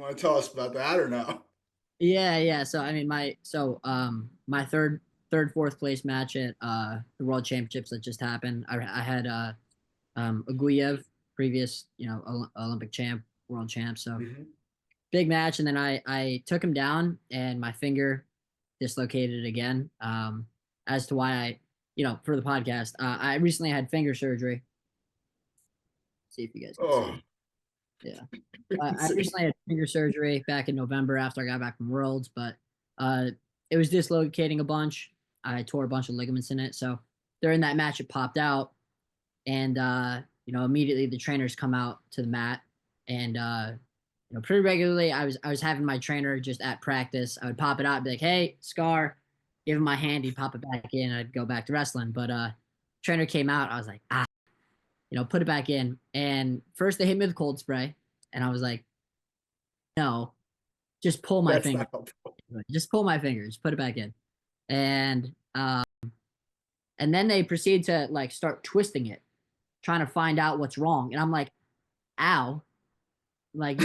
want to tell us about that or no? Yeah. So I mean, my fourth place match at the World Championships that just happened. I had Aguyev, previous Olympic champ, world champ. So Hmm. big match, and then I took him down, and my finger dislocated again. As to why for the podcast, I recently had finger surgery. See if you guys can Oh, see. Yeah. let's I see. recently had finger surgery back in November after I got back from Worlds, but uh, it was dislocating a bunch. I tore a bunch of ligaments in it. So during that match, it popped out, and immediately the trainers come out to the mat, and pretty regularly I was having my trainer just at practice. I would pop it out, and be like, "Hey, scar," give him my hand, he'd pop it back in, I'd go back to wrestling. But trainer came out, I was like, put it back in, and first they hit me with cold spray, and I was like, no, just pull my That's finger. not helpful. Just pull my fingers, put it back in. And and then they proceed to like start twisting it, trying to find out what's wrong. And I'm like, ow, like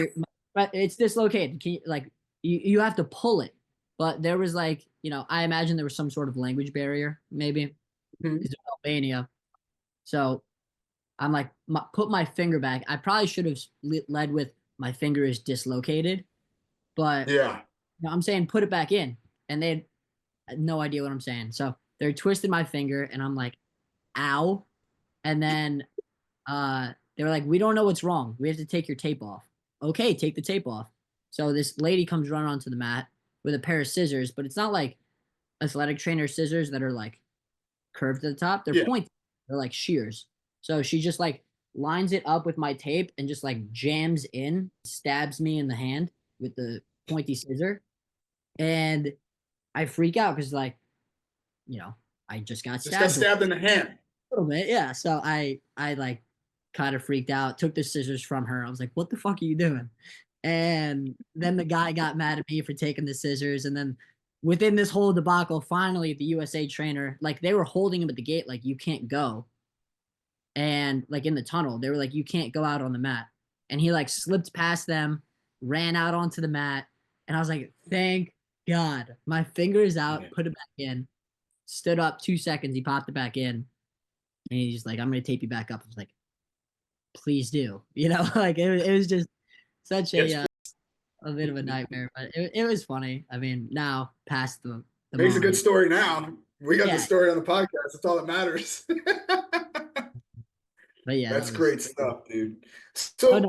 but it's dislocated. Can you, like you have to pull it. But there was like, I imagine there was some sort of language barrier, maybe. Mhm. Because of Albania. So I'm like, put my finger back. I probably should have led with my finger is dislocated, but Yeah. I'm saying put it back in. And they had no idea what I'm saying. So they're twisting my finger, and I'm like, ow. And then they were like, we don't know what's wrong. We have to take your tape off. Okay, take the tape off. So this lady comes running onto the mat with a pair of scissors, but it's not like athletic trainer scissors that are like curved at the top. They're Yeah. pointy. They're like shears. So she just like lines it up with my tape and just like jams in, stabs me in the hand with the pointy scissor. And I freak out because like, you know, I just got Just got stabbed a stabbed in the hand. little bit. Yeah. So I like kind of freaked out, took the scissors from her. I was like, what the fuck are you doing? And then the guy got mad at me for taking the scissors. And then within this whole debacle, finally the USA trainer, like they were holding him at the gate, like you can't go. And like in the tunnel, they were like, you can't go out on the mat. And he like slipped past them, ran out onto the mat. And I was like, thank God. My finger is out, Yeah. put it back in, stood up 2 seconds, he popped it back in. And he's like, I'm gonna tape you back up. I was like, please do. Like it was just such Yes. a bit of a nightmare, but it was funny. I mean, now past the Makes a good moment. story now. We got the Yeah, story on the podcast. That's all that matters. but yeah, That's that was great stuff, dude. oh So no.